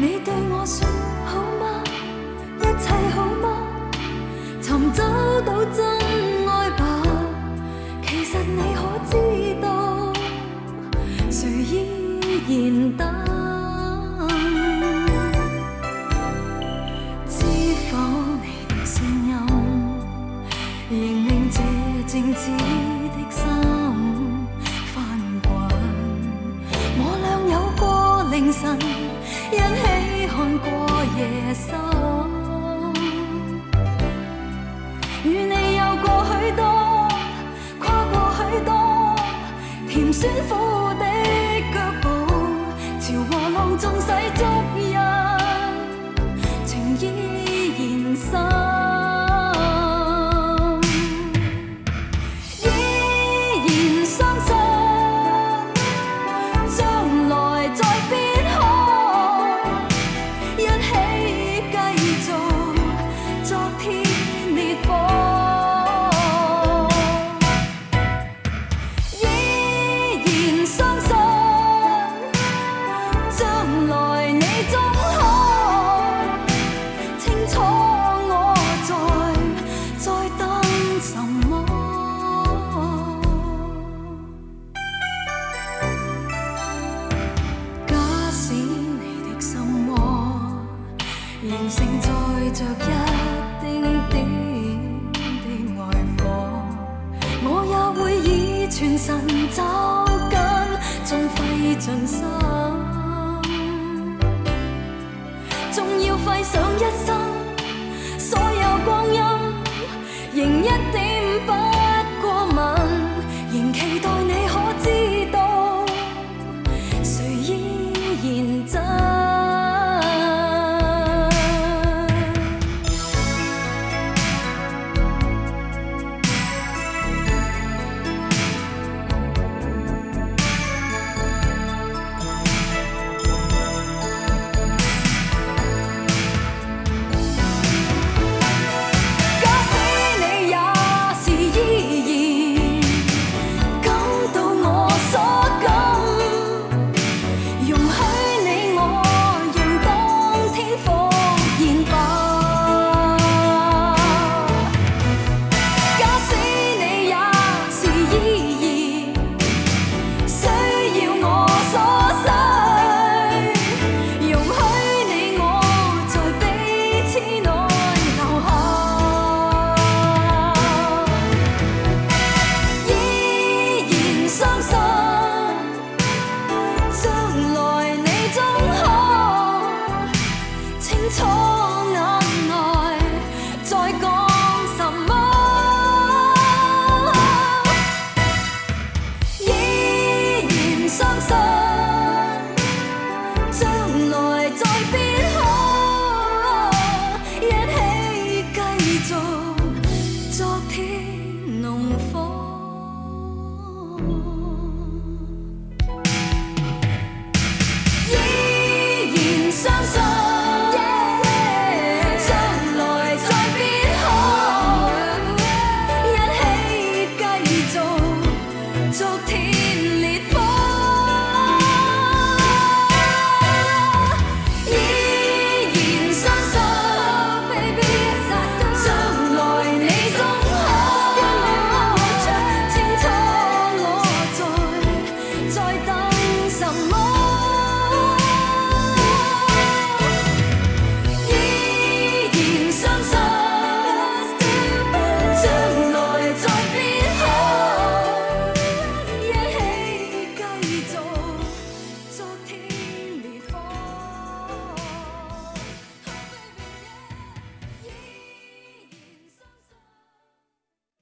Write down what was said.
你對我說好嗎？一切好嗎？尋找到真愛吧。其實你可知道，誰依然等？知否你的聲音，仍令這靜止的心翻滾。我倆有過凌晨，一起看過夜深，與你有過許多，跨過許多甜酸苦的腳步，潮和浪縱使足印，情依然深。全神找緊，縱費盡心，縱要費上一生，所有光陰，仍一點不過問，仍期待你可知道，誰依然